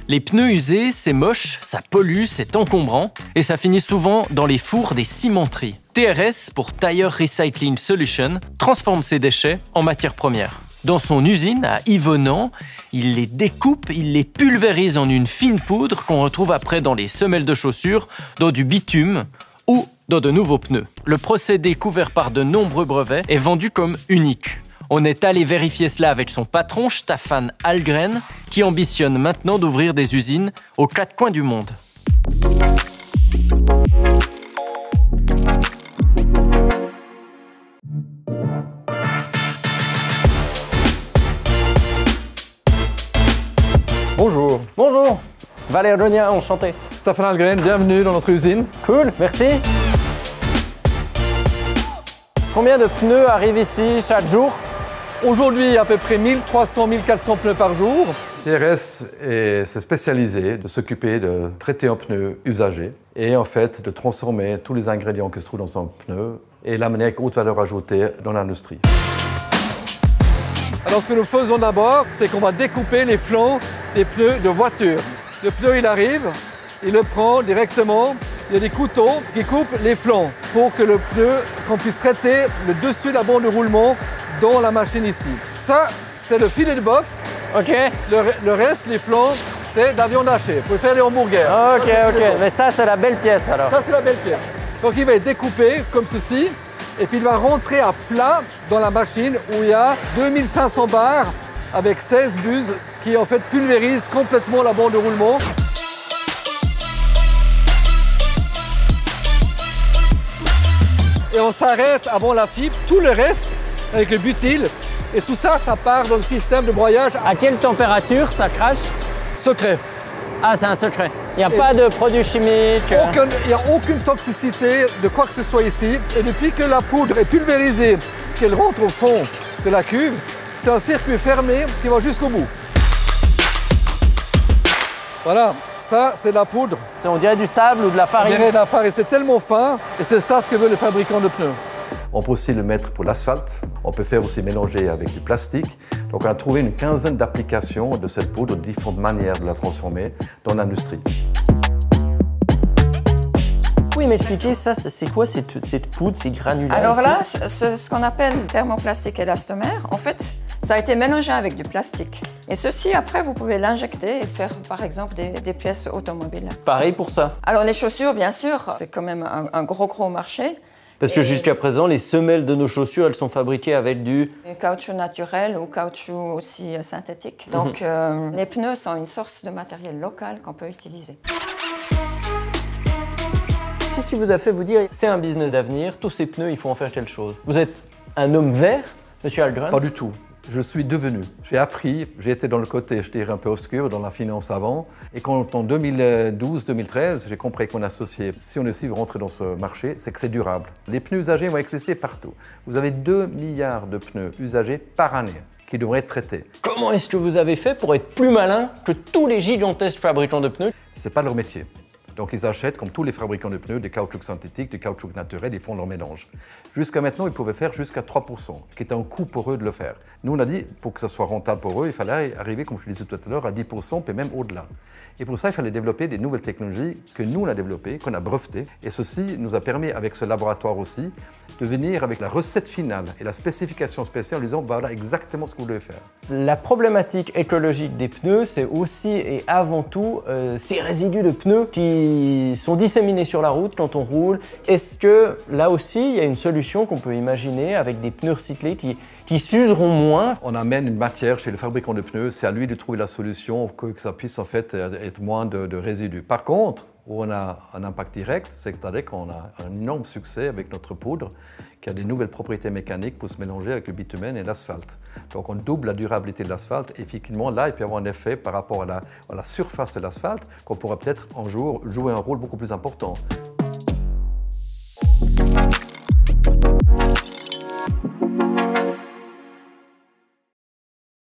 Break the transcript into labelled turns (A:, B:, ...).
A: Les pneus usés, c'est moche, ça pollue, c'est encombrant et ça finit souvent dans les fours des cimenteries. TRS, pour Tire Recycling Solution, transforme ces déchets en matière première. Dans son usine à Yvonand, il les découpe, il les pulvérise en une fine poudre qu'on retrouve après dans les semelles de chaussures, dans du bitume ou dans de nouveaux pneus. Le procédé couvert par de nombreux brevets est vendu comme unique. On est allé vérifier cela avec son patron, Staffan Ahlgren, qui ambitionne maintenant d'ouvrir des usines aux quatre coins du monde.
B: Bonjour.
A: Bonjour, Valère Jonia, enchanté.
B: Staffan Ahlgren, bienvenue dans notre usine.
A: Cool, merci. Combien de pneus arrivent ici chaque jour?
B: Aujourd'hui, à peu près 1300-1400 pneus par jour. TRS s'est spécialisé de s'occuper de traiter un pneu usagé et en fait de transformer tous les ingrédients qui se trouvent dans un pneu et l'amener avec haute valeur ajoutée dans l'industrie. Alors ce que nous faisons d'abord, c'est qu'on va découper les flancs des pneus de voiture. Le pneu, il arrive, il le prend directement. Il y a des couteaux qui coupent les flancs pour que le pneu, qu'on puisse traiter le dessus de la bande de roulement dans la machine ici. Ça, c'est le filet de bœuf.
A: Ok.
B: Le reste, les flancs, c'est de la viande hachée. Vous pouvez faire des hamburgers.
A: Ok, ok. Mais ça, c'est la belle pièce alors.
B: Ça, c'est la belle pièce. Donc, il va être découpé comme ceci. Et puis, il va rentrer à plat dans la machine où il y a 2500 bars avec 16 buses qui, en fait, pulvérisent complètement la bande de roulement. Et on s'arrête avant la fibre. Tout le reste, avec le butyl, et tout ça, ça part dans le système de broyage.
A: À quelle température ça crache?
B: Secret.
A: Ah, c'est un secret. Il n'y a pas de produits chimiques.
B: Il n'y a aucune toxicité de quoi que ce soit ici. Et depuis que la poudre est pulvérisée, qu'elle rentre au fond de la cuve, c'est un circuit fermé qui va jusqu'au bout. Voilà, ça c'est la poudre.
A: On dirait du sable ou de la farine.
B: On dirait de la farine, c'est tellement fin et c'est ça ce que veut le fabricant de pneus. On peut aussi le mettre pour l'asphalte. On peut faire aussi mélanger avec du plastique. Donc on a trouvé une quinzaine d'applications de cette poudre, de différentes manières de la transformer dans l'industrie.
A: Vous pouvez m'expliquer ça, c'est quoi cette poudre, ces granulats?
C: Alors
A: ici?
C: là, ce qu'on appelle thermoplastique élastomère, en fait, ça a été mélangé avec du plastique. Et ceci, après, vous pouvez l'injecter et faire, par exemple, des pièces automobiles.
A: Pareil pour ça.
C: Alors les chaussures, bien sûr, c'est quand même un gros marché.
A: Parce que jusqu'à présent, les semelles de nos chaussures, elles sont fabriquées avec du
C: caoutchouc naturel ou caoutchouc aussi synthétique. Donc les pneus sont une source de matériel local qu'on peut utiliser.
A: Qu'est-ce qui vous a fait vous dire c'est un business d'avenir, tous ces pneus, il faut en faire quelque chose? Vous êtes un homme vert, monsieur Ahlgren?
B: Pas du tout. Je suis devenu. J'ai appris, j'ai été dans le côté, je dirais, un peu obscur, dans la finance avant. Et quand en 2012-2013, j'ai compris qu'on associait, si on essaie de rentrer dans ce marché, c'est que c'est durable. Les pneus usagés vont exister partout. Vous avez 2 milliards de pneus usagés par année qui devraient être traités.
A: Comment est-ce que vous avez fait pour être plus malin que tous les gigantesques fabricants de pneus?
B: C'est pas leur métier. Donc ils achètent, comme tous les fabricants de pneus, des caoutchoucs synthétiques, des caoutchoucs naturels, ils font leur mélange. Jusqu'à maintenant, ils pouvaient faire jusqu'à 3%, qui était un coût pour eux de le faire. Nous, on a dit, pour que ça soit rentable pour eux, il fallait arriver, comme je le disais tout à l'heure, à 10%, puis même au-delà. Et pour ça, il fallait développer des nouvelles technologies que nous, on a développées, qu'on a brevetées. Et ceci nous a permis, avec ce laboratoire aussi, de venir avec la recette finale et la spécification spéciale en disant, voilà exactement ce que vous devez faire.
A: La problématique écologique des pneus, c'est aussi et avant tout ces résidus de pneus qui sont disséminés sur la route quand on roule. Est-ce que là aussi, il y a une solution qu'on peut imaginer avec des pneus recyclés qui s'useront moins?
B: On amène une matière chez le fabricant de pneus, c'est à lui de trouver la solution pour que ça puisse en fait être moins de résidus. Par contre, où on a un impact direct, c'est-à-dire qu'on a un énorme succès avec notre poudre qui a des nouvelles propriétés mécaniques pour se mélanger avec le bitumen et l'asphalte. Donc on double la durabilité de l'asphalte et effectivement là il peut y avoir un effet par rapport à la surface de l'asphalte qu'on pourra peut-être un jour jouer un rôle beaucoup plus important.